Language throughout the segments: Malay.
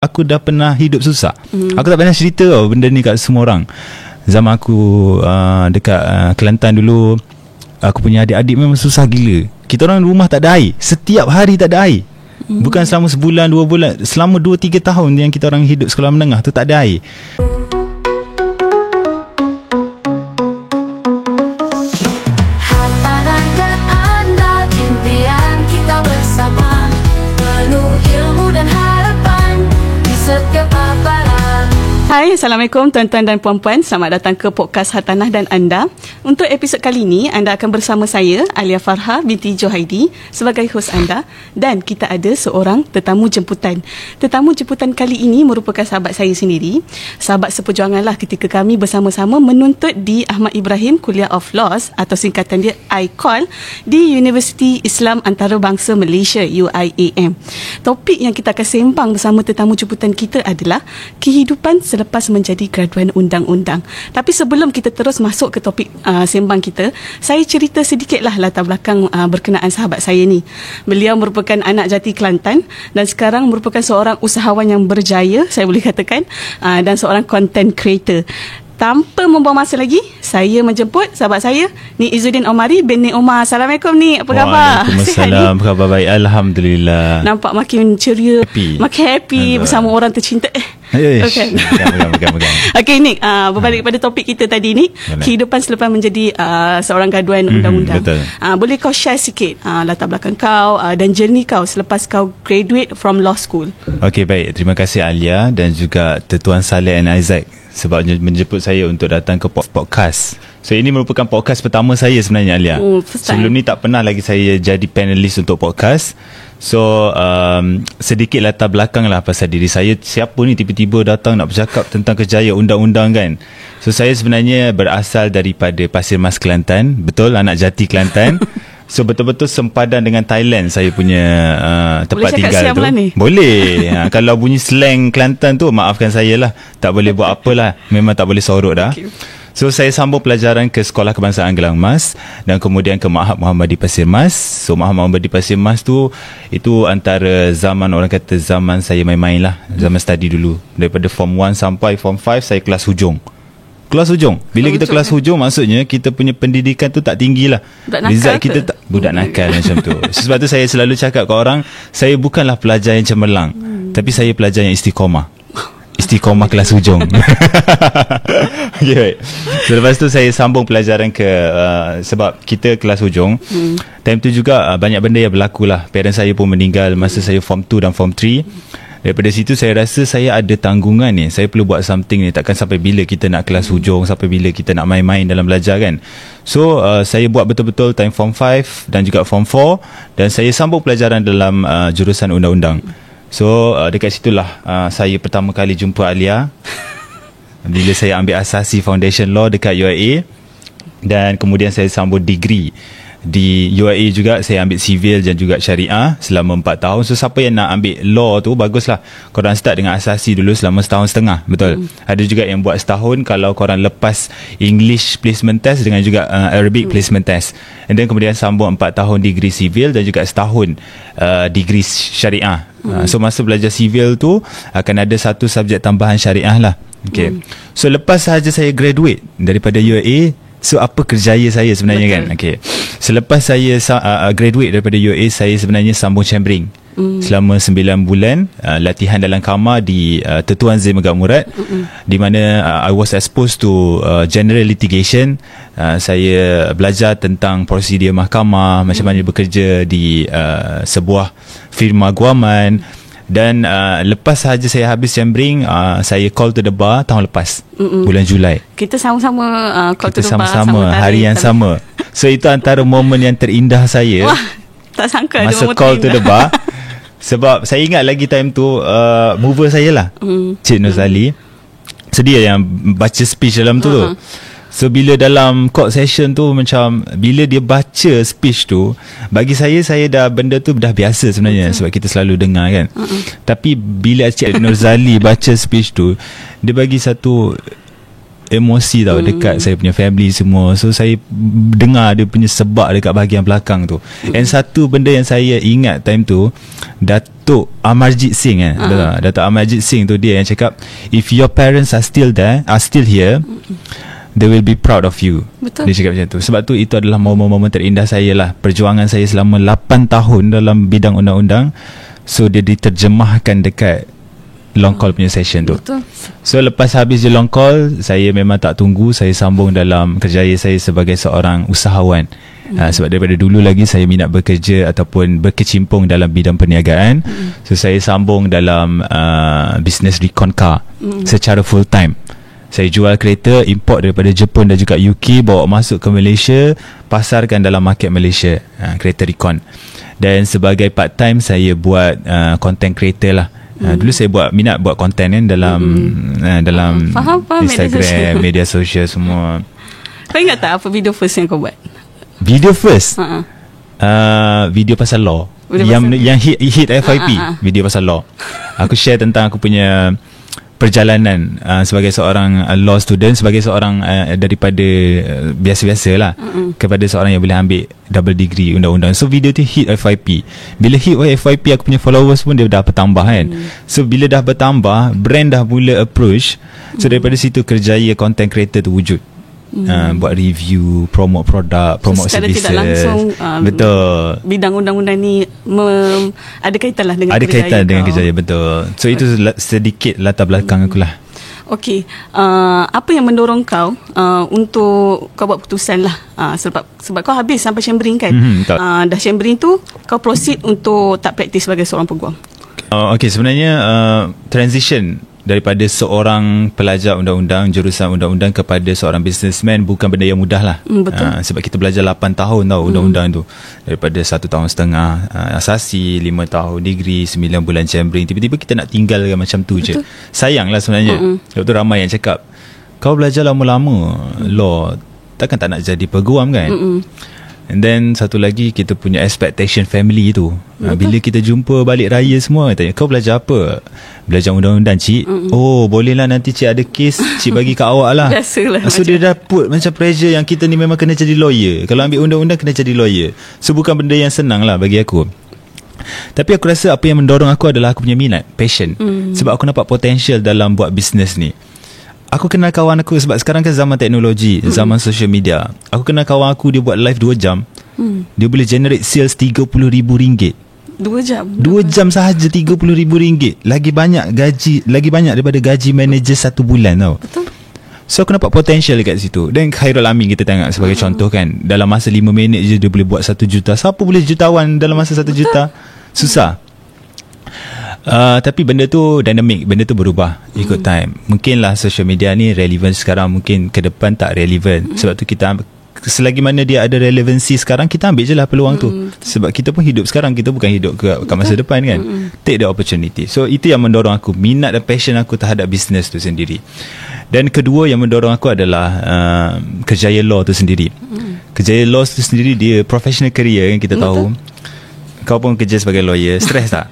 aku dah pernah hidup susah. Aku tak pernah cerita benda ni kat semua orang. Zaman aku dekat Kelantan dulu, aku punya adik-adik memang susah gila. Kita orang rumah tak ada air, setiap hari tak ada air. Bukan selama sebulan, 2 bulan, selama 2-3 tahun yang kita orang hidup sekolah menengah tu tak ada air. Hai, Assalamualaikum tuan-tuan dan puan-puan. Selamat datang ke podcast Hartanah dan Anda. Untuk episod kali ini, anda akan bersama saya, Alia Farha binti Johaidi, sebagai hos anda. Dan kita ada seorang tetamu jemputan. Tetamu jemputan kali ini merupakan sahabat saya sendiri. Sahabat seperjuangan lah ketika kami bersama-sama menuntut di Ahmad Ibrahim Kuliah of Laws atau singkatan dia ICOL di Universiti Islam Antarabangsa Malaysia UIAM. Topik yang kita akan sembang bersama tetamu jemputan kita adalah kehidupan selepas menjadi graduan undang-undang. Tapi sebelum kita terus masuk ke topik sembang kita, saya cerita sedikitlah latar belakang berkenaan sahabat saya ni. Beliau merupakan anak jati Kelantan dan sekarang merupakan seorang usahawan yang berjaya, saya boleh katakan, dan seorang content creator. Tanpa membuang masa lagi, saya menjemput sahabat saya, Nik Izzuddin Omari bin Nik Omar. Assalamualaikum Nik, apa khabar? Waalaikumsalam, khabar baik, Alhamdulillah. Nampak makin ceria, makin happy bersama orang tercinta. Okay. Okey Nik, berbalik kepada topik kita tadi ni, kehidupan selepas menjadi seorang graduan undang-undang. Boleh kau share sikit latar belakang kau dan journey kau selepas kau graduate from law school? Okey, baik. Terima kasih Alia dan juga Tuan Saleh and Isaac sebab menjemput saya untuk datang ke podcast. So ini merupakan podcast pertama saya sebenarnya, Alia. Sebelum ni tak pernah lagi saya jadi panelis untuk podcast. So sedikit latar belakang lah pasal diri saya. Siapa ni tiba-tiba datang nak bercakap tentang kejayaan undang-undang kan. So saya sebenarnya berasal daripada Pasir Mas, Kelantan. Betul, anak jati Kelantan. So betul-betul sempadan dengan Thailand saya punya tempat tinggal tu. Boleh. Kalau bunyi slang Kelantan tu, maafkan saya lah. Tak boleh buat apalah. Memang tak boleh sorok dah. Okay. So saya sambung pelajaran ke Sekolah Kebangsaan Gelang Mas dan kemudian ke Ma'had Muhammadi Pasir Mas. So Ma'had Muhammadi Pasir Mas tu, itu antara zaman, orang kata zaman saya main-main lah. Zaman study dulu. Daripada form 1 sampai form 5 saya kelas hujung. Kelas hujung. Bila kita kelas hujung, maksudnya kita punya pendidikan tu tak tinggi lah. Result kita tak, budak nakal macam tu. Sebab tu saya selalu cakap ke orang, saya bukanlah pelajar yang cemerlang, tapi saya pelajar yang istiqomah. Istiqomah kelas hujung. Okay, baik. So, lepas tu saya sambung pelajaran ke sebab kita kelas hujung. Time tu juga banyak benda yang berlaku lah. Parents saya pun meninggal masa saya form 2 dan form 3. Daripada situ saya rasa saya ada tanggungan ni. Saya perlu buat something ni. Takkan sampai bila kita nak kelas hujung, sampai bila kita nak main-main dalam belajar kan. So saya buat betul-betul time form 5 dan juga form 4. Dan saya sambung pelajaran dalam jurusan undang-undang. So dekat situlah saya pertama kali jumpa Alia. Bila saya ambil asasi foundation law dekat UIA. Dan kemudian saya sambung degree di UIA juga. Saya ambil civil dan juga syariah selama 4 tahun. So siapa yang nak ambil law tu, baguslah korang start dengan asasi dulu selama setahun setengah. Betul. Ada juga yang buat setahun kalau korang lepas English placement test dengan juga Arabic placement test. And then kemudian sambung 4 tahun degree civil dan juga setahun degree syariah. So masa belajar civil tu akan ada satu subjek tambahan syariah lah. Okay. So lepas sahaja saya graduate daripada UIA, so apa kerjaya saya sebenarnya? Betul. Kan? Okay. Selepas saya graduate daripada UIA, saya sebenarnya sambung chambering selama 9 bulan latihan dalam kamar di Tuan Zain Megat Murad, di mana I was exposed to general litigation. Saya belajar tentang prosedur mahkamah, macam mana bekerja di sebuah firma guaman. Dan lepas sahaja saya habis chambering, saya call to the bar tahun lepas, bulan Julai. Kita sama-sama call kita to the bar sama-sama hari yang sama. So itu antara momen yang terindah saya. Wah, tak sangka masa call to the bar. Sebab saya ingat lagi time tu mover saya lah, Cik Nuzali. Sedia yang baca speech dalam tu tu. So bila dalam court session tu, macam bila dia baca speech tu, bagi saya dah benda tu dah biasa sebenarnya, sebab kita selalu dengar kan. Tapi bila Cik Nuzali baca speech tu, dia bagi satu emosi tau dekat saya punya family semua. So saya dengar dia punya sebab dekat bahagian belakang tu. And satu benda yang saya ingat time tu, Datuk Amarjit Singh Datuk Amarjit Singh tu dia yang cakap, if your parents are still here, they will be proud of you. Betul. Dia cakap macam tu. Sebab tu itu adalah momen-momen terindah saya lah. Perjuangan saya selama 8 tahun dalam bidang undang-undang. So dia diterjemahkan dekat long call punya session tu. Betul. So lepas habis je long call, saya memang tak tunggu, saya sambung dalam kerjaya saya sebagai seorang usahawan. Sebab daripada dulu lagi saya minat bekerja ataupun berkecimpung dalam bidang perniagaan. So saya sambung dalam business recon car secara full time. Saya jual kereta import daripada Jepun dan juga UK, bawa masuk ke Malaysia, pasarkan dalam market Malaysia, kereta recon. Dan sebagai part time saya buat content creator lah. Dulu saya minat buat content kan dalam faham, Instagram, media sosial semua. Kau ingat tak apa video first yang kau buat? Video first? Video pasal law. Yang hit FYP. Video pasal law. Aku share tentang aku punya perjalanan sebagai seorang law student, sebagai seorang daripada biasa-biasa lah, kepada seorang yang boleh ambil double degree undang-undang. So video tu hit FYP. Bila hit FYP, aku punya followers pun dia dah bertambah kan. So bila dah bertambah, brand dah mula approach. So daripada situ kerjaya content creator tu wujud. Buat review, promote produk, promote services. Secara tidak langsung betul, bidang undang-undang ni ada kaitan lah dengan ada kaitan dengan kerjaya, betul. So itu sedikit latar belakang aku lah. Okey, apa yang mendorong kau untuk kau buat keputusan lah, sebab kau habis sampai chambering kan? Dah chambering tu kau proceed untuk tak praktis sebagai seorang peguam. Okey, sebenarnya transition daripada seorang pelajar undang-undang, jurusan undang-undang, kepada seorang businessman bukan benda yang mudah lah. Sebab kita belajar 8 tahun tau undang-undang tu. Daripada 1 tahun setengah asasi, 5 tahun degree, 9 bulan chambering. Tiba-tiba kita nak tinggalkan macam tu. Betul. Je sayang lah sebenarnya. Sebab tu ramai yang cakap, kau belajar lama-lama law, takkan tak nak jadi peguam kan? And then satu lagi, kita punya expectation family tu. Bila kita jumpa balik raya semua, tanya, kau belajar apa? Belajar undang-undang, cik. Oh, bolehlah nanti cik ada kes, cik bagi kat awak lah. Biasalah. So dia dah put macam pressure yang kita ni memang kena jadi lawyer. Kalau ambil undang-undang kena jadi lawyer. So bukan benda yang senang lah bagi aku. Tapi aku rasa apa yang mendorong aku adalah aku punya minat, passion. Sebab aku nampak potential dalam buat bisnes ni. Aku kenal kawan aku, sebab sekarang kan zaman teknologi, zaman social media. Aku kenal kawan aku, dia buat live 2 jam. Dia boleh generate sales RM30,000. 2 jam? 2 jam sahaja RM30,000. Lagi banyak daripada gaji manager 1 bulan tau. Betul. So aku nampak potential dekat situ. Dan Khairul Amin kita tengok sebagai contoh kan. Dalam masa 5 minit je dia boleh buat 1 juta. Siapa boleh jutawan dalam masa 1 juta? Susah. Tapi benda tu dynamic, benda tu berubah ikut time. Mungkinlah social media ni relevan sekarang, mungkin ke depan tak relevan. Sebab tu kita selagi mana dia ada relevansi sekarang, kita ambil je lah peluang tu. Sebab kita pun hidup sekarang, kita bukan hidup kat masa depan kan. Take the opportunity. So itu yang mendorong aku, minat dan passion aku terhadap bisnes tu sendiri. Dan kedua yang mendorong aku adalah kerjaya law tu sendiri. Kerjaya law tu sendiri, dia professional career kan, kita tahu. Kau pun kerja sebagai lawyer, stres tak?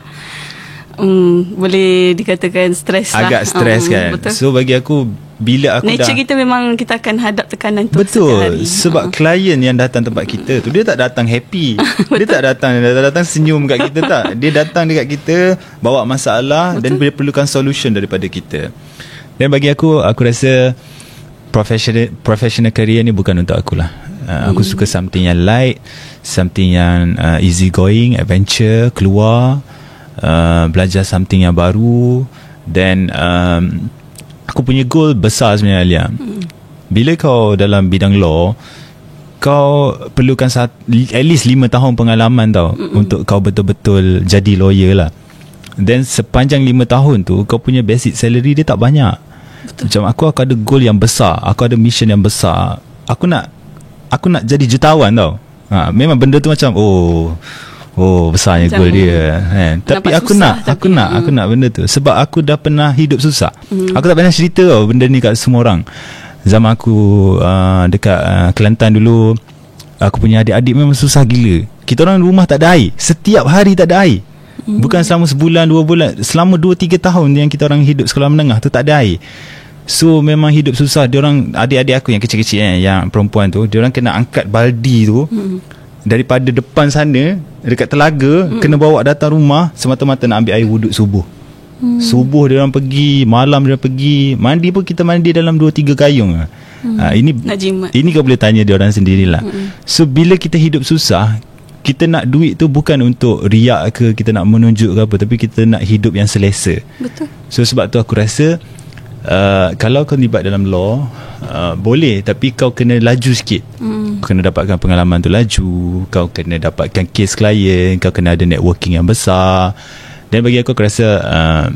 Boleh dikatakan stres lah. Agak stres kan. Betul. So bagi aku, bila aku nature kita memang kita akan hadap tekanan tu. Betul. Sebab klien yang datang tempat kita tu, dia tak datang happy. Dia tak datang senyum kat kita tak. Dia datang dekat kita bawa masalah. Betul. Dan dia perlukan solution daripada kita. Dan bagi aku rasa professional career ni bukan untuk akulah. Aku suka something yang light, something yang easy going, adventure, keluar, belajar something yang baru. Dan aku punya goal besar sebenarnya, Alia. Bila kau dalam bidang law, kau perlukan at least 5 tahun pengalaman tau, untuk kau betul-betul jadi lawyer lah. Dan sepanjang 5 tahun tu, kau punya basic salary dia tak banyak. Betul. Macam aku ada goal yang besar, aku ada mission yang besar. Aku nak jadi jutawan tau. Memang benda tu macam besarnya macam goal dia kan. Tapi aku nak benda tu. Sebab aku dah pernah hidup susah. Aku tak pernah cerita tau benda ni kat semua orang. Zaman aku dekat Kelantan dulu, aku punya adik-adik memang susah gila. Kita orang rumah tak ada air, setiap hari tak ada air. Bukan selama sebulan 2 bulan, selama 2-3 tahun yang kita orang hidup sekolah menengah tu tak ada air. So memang hidup susah. Diorang, adik-adik aku yang kecil-kecil yang perempuan tu, diorang kena angkat baldi tu daripada depan sana dekat telaga, kena bawa datang rumah semata-mata nak ambil air wuduk subuh. Subuh dia orang pergi, malam dia orang pergi. Mandi pun kita mandi dalam 2-3 gayung. Ini kau boleh tanya dia orang sendirilah. So bila kita hidup susah, kita nak duit tu bukan untuk riak ke, kita nak menunjuk ke apa, tapi kita nak hidup yang selesa. Betul. So sebab tu aku rasa kalau kau terlibat dalam law, boleh, tapi kau kena laju sikit. Kau kena dapatkan pengalaman tu laju, kau kena dapatkan case klien, kau kena ada networking yang besar. Dan bagi aku rasa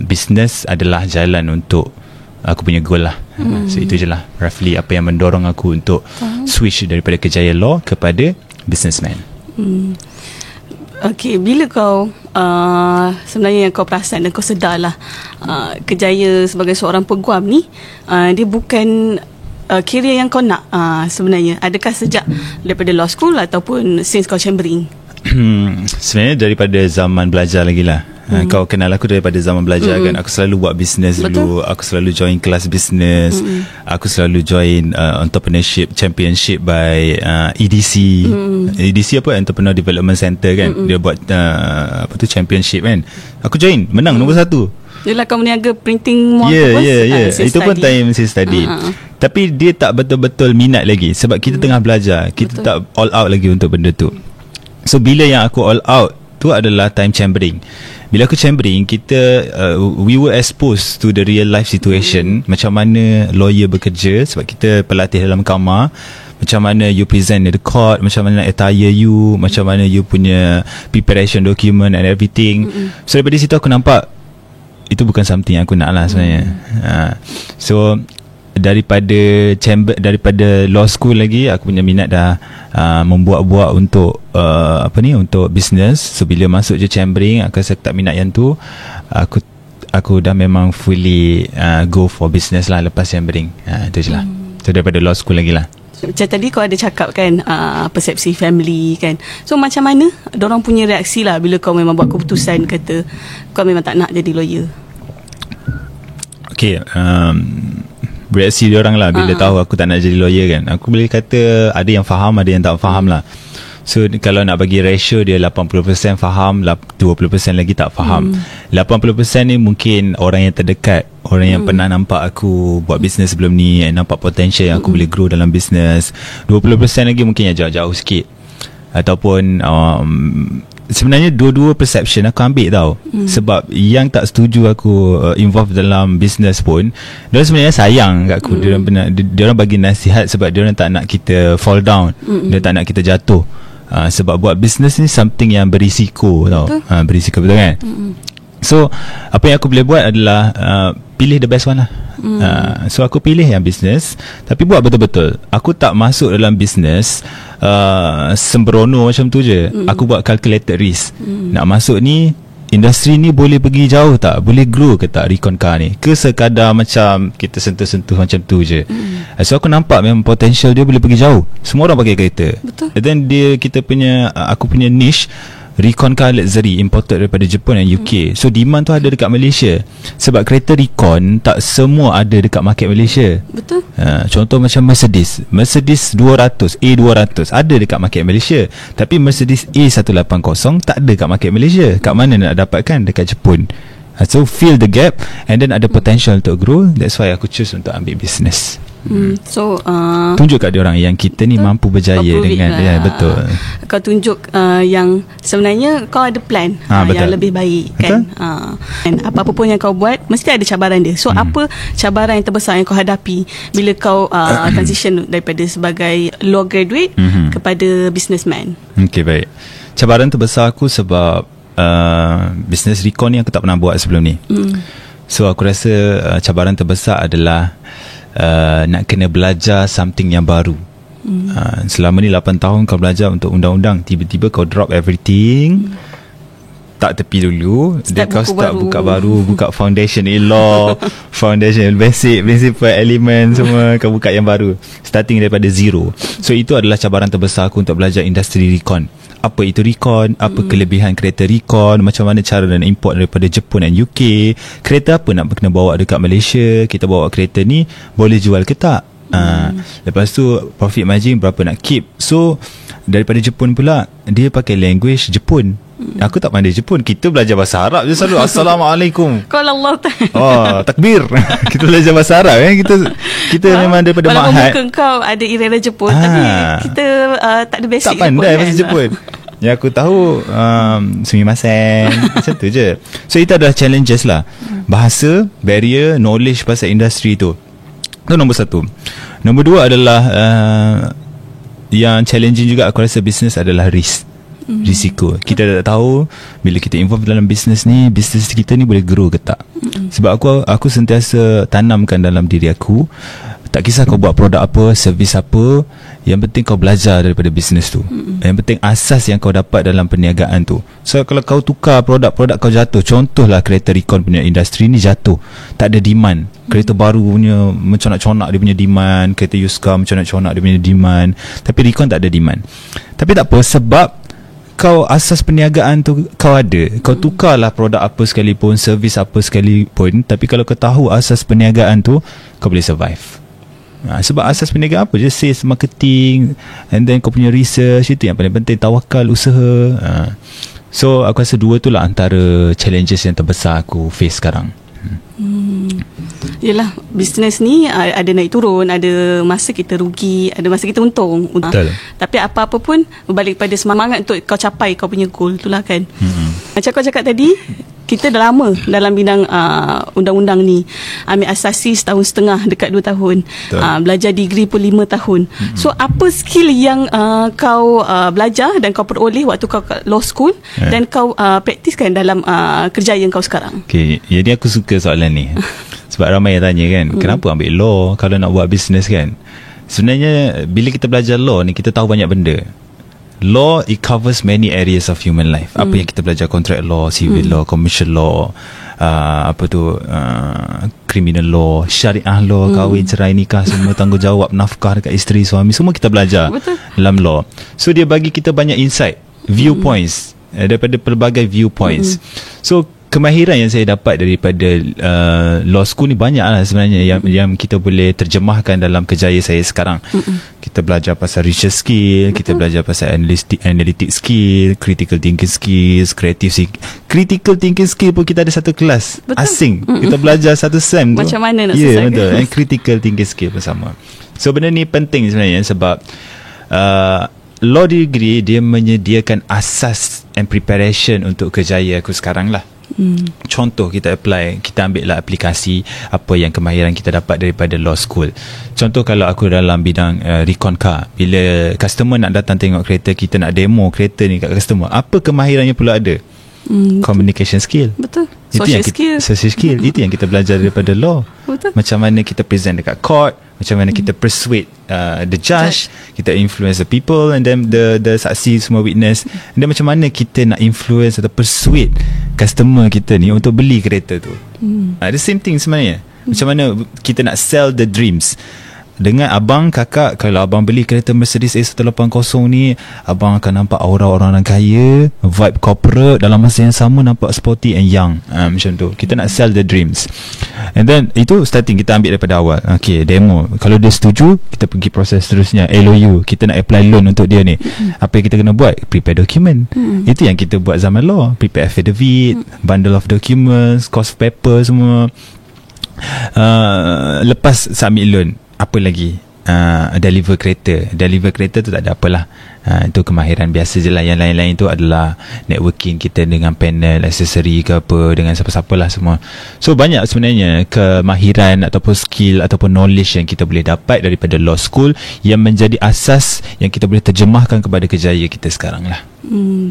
business adalah jalan untuk aku punya goal lah. So itu je lah roughly apa yang mendorong aku untuk switch daripada kerjaya law kepada businessman. Okay, bila kau sebenarnya yang kau perasan dan kau sedar lah kerjaya sebagai seorang peguam ni dia bukan career yang kau nak sebenarnya. Adakah sejak daripada law school ataupun since kau chambering? Sebenarnya daripada zaman belajar lagi lah. Kau kenal aku daripada zaman belajar kan. Aku selalu buat business dulu. Aku selalu join kelas business. Aku selalu join entrepreneurship championship by EDC. EDC apa? Entrepreneur Development Center kan. Dia buat apa tu, championship kan. Aku join, menang nombor 1. Yelah, kau meniaga printing mall. Itu pun time saya study. Tapi dia tak betul-betul minat lagi sebab kita tengah belajar. Kita tak all out lagi untuk benda tu. So bila yang aku all out tu adalah time chambering. Bila aku chambering, kita we were exposed to the real life situation. Macam mana lawyer bekerja, sebab kita pelatih dalam kamar. Macam mana you present in the court, macam mana attire you, macam mana you punya preparation document and everything. So daripada situ aku nampak itu bukan something yang aku nak lah sebenarnya. So daripada law school lagi, aku punya minat dah membuat-buat untuk untuk business. So bila masuk je chambering, aku rasa tak minat yang tu. Aku dah memang fully go for business lah lepas chambering. Itu je lah. So daripada law school lagi lah. Macam tadi kau ada cakap kan persepsi family kan. So macam mana dorang punya reaksi lah bila kau memang buat keputusan kata kau memang tak nak jadi lawyer? Okay, reaksi dia orang lah bila tahu aku tak nak jadi lawyer kan. Aku boleh kata ada yang faham, ada yang tak faham lah. So kalau nak bagi ratio dia 80% faham, 20% lagi tak faham. 80% ni mungkin orang yang terdekat, orang yang pernah nampak aku buat bisnes sebelum ni, nampak potential yang aku boleh grow dalam bisnes. 20% lagi mungkin yang jauh-jauh sikit. Ataupun sebenarnya dua-dua perception aku ambil tau. Sebab yang tak setuju aku involved dalam business pun, dia sebenarnya sayang kat aku. Dia orang bagi nasihat sebab dia orang tak nak kita fall down. Dia tak nak kita jatuh. Sebab buat business ni something yang berisiko tau. Berisiko, betul kan? So apa yang aku boleh buat adalah pilih the best one lah. So aku pilih yang business, tapi buat betul-betul. Aku tak masuk dalam business sembrono macam tu je. Aku buat calculated risk. Nak masuk ni, industri ni boleh pergi jauh tak? Boleh grow ke tak Recon Car ni? Ke sekadar macam kita sentuh-sentuh macam tu je? So aku nampak memang potential dia boleh pergi jauh. Semua orang pakai kereta. Betul. And then aku punya niche Recon Car luxury imported daripada Jepun dan UK. So demand tu ada dekat Malaysia. Sebab kereta Recon tak semua ada dekat market Malaysia. Betul. Contoh macam Mercedes 200 A200 ada dekat market Malaysia. Tapi Mercedes A180 tak ada dekat market Malaysia. Kat mana nak dapatkan? Dekat Jepun. So fill the gap, and then ada potential untuk grow. That's why aku choose untuk ambil business. So tunjuk kat dia orang yang kita ni mampu berjaya dengan betul. Kau tunjuk yang sebenarnya kau ada plan yang lebih baik kan. Dan apa-apa pun yang kau buat mesti ada cabaran dia. So apa cabaran yang terbesar yang kau hadapi bila kau transition daripada sebagai law graduate kepada businessman? Okay, baik. Cabaran terbesar aku sebab business Recon ni aku tak pernah buat sebelum ni. So aku rasa cabaran terbesar adalah nak kena belajar something yang baru. Selama ni 8 tahun kau belajar untuk undang-undang, tiba-tiba kau drop everything, tak tepi dulu, dan kau start buka baru, buka foundation law, foundation basic, principal, element, semua kau buka yang baru, starting daripada zero. So itu adalah cabaran terbesar aku untuk belajar industri Recon. Apa itu Recon, apa kelebihan kereta Recon, macam mana cara dan import daripada Jepun dan UK, kereta apa nak kena bawa dekat Malaysia, kita bawa kereta ni boleh jual ke tak, lepas tu profit margin berapa nak keep. So daripada Jepun pula, dia pakai language Jepun. Aku tak pandai Jepun. Kita belajar bahasa Arab je selalu. Assalamualaikum. Qala Allah takbir. Kita belajar bahasa Arab kita memang daripada Walaupun Mahat. Walaupun kau ada irama Jepun, tapi kita tak ada basic tak pandai bahasa Jepun. Yang aku tahu sumimasen macam tu je. So itu adalah challenges lah. Bahasa, barrier, knowledge pasal industri tu. Itu nombor satu. Nombor dua adalah yang challenging juga aku rasa business adalah risiko. Kita tak tahu bila kita involve dalam bisnes ni, bisnes kita ni boleh grow ke tak. Sebab aku sentiasa tanamkan dalam diri aku, tak kisah kau buat produk apa, servis apa, yang penting kau belajar daripada bisnes tu. Yang penting asas yang kau dapat dalam perniagaan tu. So kalau kau tukar produk kau jatuh, contohlah kereta Recon punya industri ni jatuh, tak ada demand. Kereta baru punya menconak-conak dia punya demand, kereta used car menconak-conak dia punya demand, tapi Recon tak ada demand. Tapi tak apa, sebab kau asas perniagaan tu kau ada. Kau tukarlah produk apa sekalipun, servis apa sekalipun, tapi kalau kau tahu asas perniagaan tu, kau boleh survive. Sebab asas perniagaan apa je, sales, marketing, and then kau punya research, itu yang paling penting. Tawakal, usaha. So aku rasa dua tu lah antara challenges yang terbesar aku face sekarang. Yelah, bisnes ni ada naik turun, ada masa kita rugi, ada masa kita untung. Betul. Tapi apa-apa pun berbalik pada semangat untuk kau capai kau punya goal tu lah kan. Macam kau cakap tadi, kita dah lama dalam bidang undang-undang ni. Ambil asasi setahun setengah, dekat 2 tahun. Belajar degree pun 5 tahun. So apa skill yang kau belajar dan kau peroleh waktu kau kat law school dan kau praktiskan dalam kerjaya kau sekarang? Okay, jadi aku suka soalan ni. Sebab ramai yang tanya kan, kenapa ambil law kalau nak buat business kan. Sebenarnya bila kita belajar law ni, kita tahu banyak benda. Law, it covers many areas of human life. Apa yang kita belajar, contract law, civil law, commercial law, criminal law, syariah law, kahwin, cerai, nikah, semua tanggungjawab, nafkah dekat isteri, suami, semua kita belajar. Betul. Dalam law. So dia bagi kita banyak insight, viewpoints, daripada pelbagai viewpoints. So kemahiran yang saya dapat daripada law school ni banyak lah sebenarnya yang kita boleh terjemahkan dalam kerjaya saya sekarang. Kita belajar pasal research skill, kita belajar pasal analytic skill, critical thinking skills, critical thinking skill pun kita ada satu kelas asing. Kita belajar satu sem tu macam mana nak selesaikan. Betul. And critical thinking skill pun sama. So benda ni penting sebenarnya sebab law degree dia menyediakan asas and preparation untuk kerjaya aku sekarang lah. Contoh, kita ambil lah aplikasi apa yang kemahiran kita dapat daripada law school. Contoh kalau aku dalam bidang recon car, bila customer nak datang tengok kereta, kita nak demo kereta ni kat customer, apa kemahirannya pula ada? Communication skill. Betul. Social skill. Itu yang kita belajar daripada law. Betul. Macam mana kita present dekat court, macam mana kita persuade the judge, kita influence the people, and then the saksi, semua witness, and then macam mana kita nak influence atau persuade customer kita ni untuk beli kereta tu. The same thing sebenarnya. Macam mana kita nak sell the dreams. Dengan abang, kakak, kalau abang beli kereta Mercedes A180 ni, abang akan nampak aura orang kaya, vibe corporate, dalam masa yang sama nampak sporty and young. Macam tu. Kita nak sell the dreams. And then itu starting, kita ambil daripada awal. Okay, demo. Kalau dia setuju, kita pergi proses seterusnya, LOU. Kita nak apply loan untuk dia ni. Apa yang kita kena buat? Prepare document. Itu yang kita buat zaman law. Prepare affidavit, bundle of documents, cost paper semua. Lepas submit loan, apa lagi? Deliver kereta tu tak ada apalah. Itu kemahiran biasa je lah. Yang lain-lain tu adalah networking kita dengan panel, aksesori ke apa, dengan siapa-siapa lah semua. So banyak sebenarnya kemahiran ataupun skill ataupun knowledge yang kita boleh dapat daripada law school yang menjadi asas yang kita boleh terjemahkan kepada kerjaya kita sekarang lah.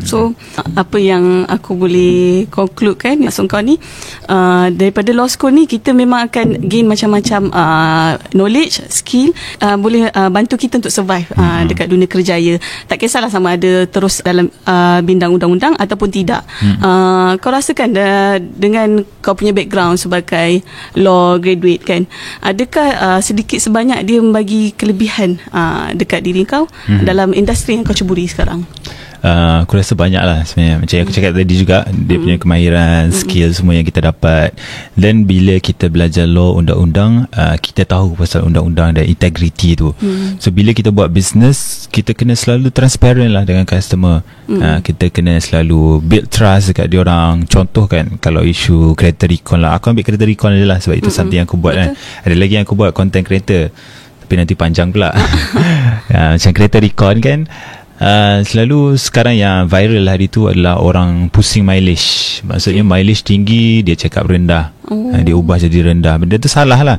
So apa yang aku boleh conclude kan maksud kau ni, daripada law school ni kita memang akan gain macam-macam knowledge, skill, boleh bantu kita untuk survive dekat dunia kerjaya. Tak kisahlah sama ada terus dalam bidang undang-undang ataupun tidak. Kau rasakan dengan kau punya background sebagai law graduate kan, adakah sedikit sebanyak dia membagi kelebihan dekat diri kau dalam industri yang kau ceburi sekarang? Aku rasa banyak lah sebenarnya. Macam yang aku cakap tadi juga, dia punya kemahiran, skill semua yang kita dapat. Dan bila kita belajar law, undang-undang, kita tahu pasal undang-undang dan integrity tu. So bila kita buat business, kita kena selalu transparent lah dengan customer. Kita kena selalu build trust dekat diorang. Contoh kan, kalau isu kereta recon lah, aku ambil kereta recon je lah, sebab itu something yang aku buat kan. Ada lagi yang aku buat, content creator, tapi nanti panjang pula. Macam kereta recon kan, selalu sekarang yang viral hari tu adalah orang pusing mileage. Maksudnya mileage tinggi, dia cakap rendah. Dia ubah jadi rendah. Benda tu salah lah.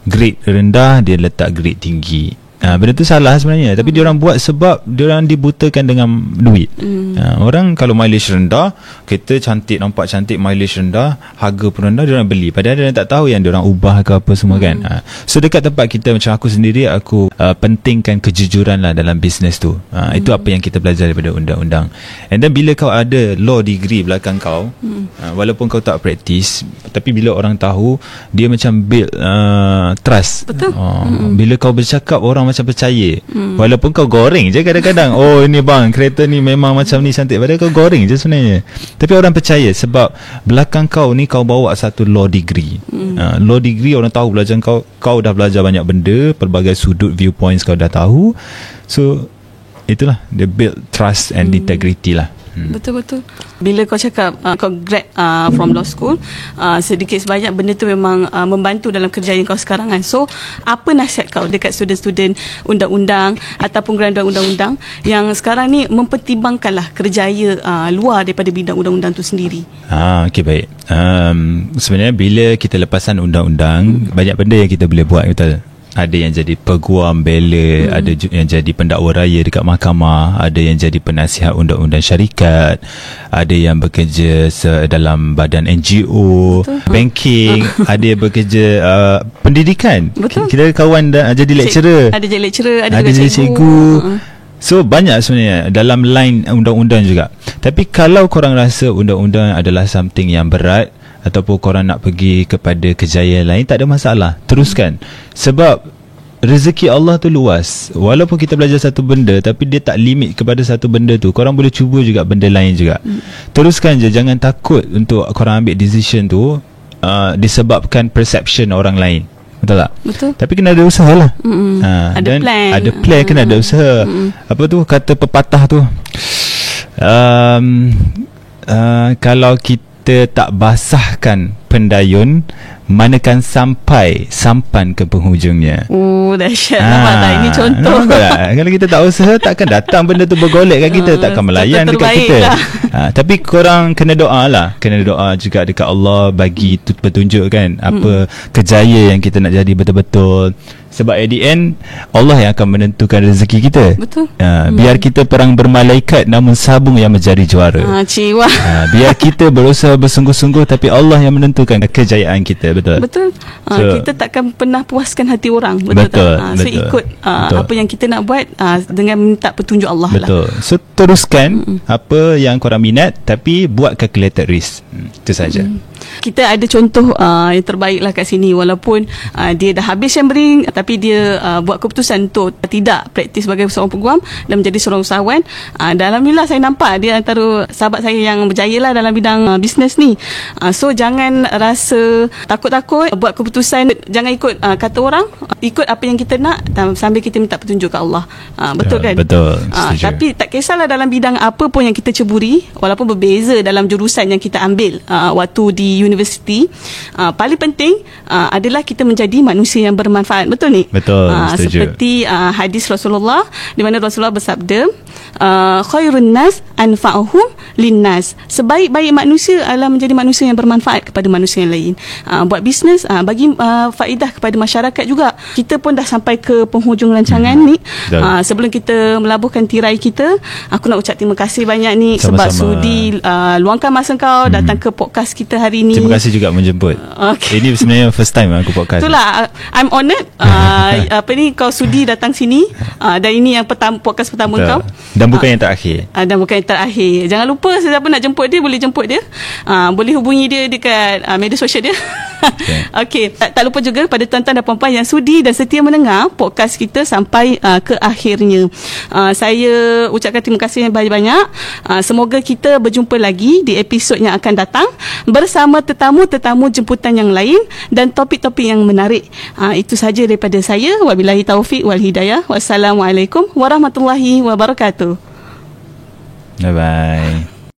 Grade rendah, dia letak grade tinggi. Benda tu salah sebenarnya. Tapi diorang buat sebab diorang dibutakan dengan duit. Orang kalau mileage rendah, kereta cantik, nampak cantik, mileage rendah, harga pun rendah, diorang beli. Padahal diorang tak tahu yang diorang ubah ke apa semua kan. So dekat tempat kita, macam aku sendiri, aku pentingkan kejujuran lah dalam bisnes tu. Itu apa yang kita belajar daripada undang-undang. And then bila kau ada law degree belakang kau, walaupun kau tak praktis, tapi bila orang tahu, dia macam build trust. Betul. Bila kau bercakap, orang macam percaya. Walaupun kau goreng je kadang-kadang, oh ini bang, kereta ni memang macam ni cantik, padahal kau goreng je sebenarnya. Tapi orang percaya sebab belakang kau ni kau bawa satu law degree. Law degree, orang tahu belajar kau dah belajar banyak benda, pelbagai sudut viewpoints kau dah tahu. So itulah, dia build trust and integrity lah. Betul-betul. Bila kau cakap kau grad from law school, sedikit sebanyak benda tu memang membantu dalam kerjaya kau sekarang kan. So apa nasihat kau dekat student-student undang-undang ataupun graduan undang-undang yang sekarang ni mempertimbangkanlah kerjaya luar daripada bidang undang-undang tu sendiri? Okay, baik. Sebenarnya bila kita lepasan undang-undang, banyak benda yang kita boleh buat, betul. Ada yang jadi peguam bela, ada yang jadi pendakwa raya dekat mahkamah, ada yang jadi penasihat undang-undang syarikat, ada yang bekerja dalam badan NGO, banking, ada yang bekerja pendidikan. Betul. Kita kawan jadi lecturer. Ada jadi lecturer, ada jadi juga cikgu. So banyak sebenarnya dalam line undang-undang juga. Tapi kalau korang rasa undang-undang adalah something yang berat, ataupun korang nak pergi kepada kejayaan lain, tak ada masalah, teruskan. Sebab rezeki Allah tu luas. Walaupun kita belajar satu benda, tapi dia tak limit kepada satu benda tu. Korang boleh cuba juga benda lain juga. Teruskan je, jangan takut untuk korang ambil decision tu disebabkan perception orang lain. Betul tak? Betul. Tapi kena ada usaha lah. Ada plan. Ada plan, kena ada usaha. Apa tu kata pepatah tu, kalau kita tak basahkan pendayun, manakan sampan ke penghujungnya. Dahsyat. Nampak tak? Ini contoh. Kalau kita tak usaha, takkan datang benda tu bergolek kat kita, takkan melayan dekat kita. Tapi korang kena doa lah. Kena doa juga dekat Allah bagi petunjuk kan, apa kejayaan yang kita nak jadi betul-betul. Sebab at the end, Allah yang akan menentukan rezeki kita. Betul. Biar kita perang bermalaikat, namun sabung yang menjadi juara. Biar kita berusaha bersungguh-sungguh, tapi Allah yang menentukan kejayaan kita. Betul. Betul. Kita takkan pernah puaskan hati orang. Betul. So ikut apa yang kita nak buat dengan minta petunjuk Allah. Betul. So teruskan apa yang korang minat, tapi buat calculated risk. Itu saja. Kita ada contoh yang terbaik lah kat sini. Walaupun dia dah habis Shambring, tapi dia buat keputusan untuk tidak praktis sebagai seorang peguam dan menjadi seorang usahawan. Dan Alhamdulillah saya nampak dia antara sahabat saya yang berjaya lah dalam bidang bisnes ni. So jangan rasa takut-takut buat keputusan. Jangan ikut kata orang, ikut apa yang kita nak sambil kita minta petunjuk ke Allah. Betul kan? Betul. Tapi tak kisahlah dalam bidang apa pun yang kita ceburi, walaupun berbeza dalam jurusan yang kita ambil waktu di universiti, paling penting adalah kita menjadi manusia yang bermanfaat. Betul ni? Betul, setuju. Seperti hadis Rasulullah, di mana Rasulullah bersabda, khairun nas anfa'uhum linnas. Sebaik-baik manusia adalah menjadi manusia yang bermanfaat kepada manusia yang lain. Buat bisnes, bagi faedah kepada masyarakat juga. Kita pun dah sampai ke penghujung rancangan ni. Sebelum kita melabuhkan tirai kita, aku nak ucap terima kasih banyak ni. Sama-sama. Sebab sudi luangkan masa kau datang ke podcast kita hari ni. Terima kasih juga menjemput. Ini sebenarnya first time aku podcast. Itulah, I'm honoured. Kau sudi datang sini, dan ini yang podcast pertama kau. Dan bukan yang terakhir. Dan bukan yang terakhir. Jangan lupa siapa nak jemput dia, boleh jemput dia. Boleh hubungi dia dekat media sosial dia. Okey. Tak lupa juga pada tuan-tuan dan puan-puan yang sudi dan setia mendengar podcast kita sampai ke akhirnya. Saya ucapkan terima kasih yang banyak-banyak. Semoga kita berjumpa lagi di episod yang akan datang bersama tetamu-tetamu jemputan yang lain dan topik-topik yang menarik. Itu saja daripada saya. Wabillahi taufiq wal hidayah. Wassalamualaikum warahmatullahi wabarakatuh. Bye-bye.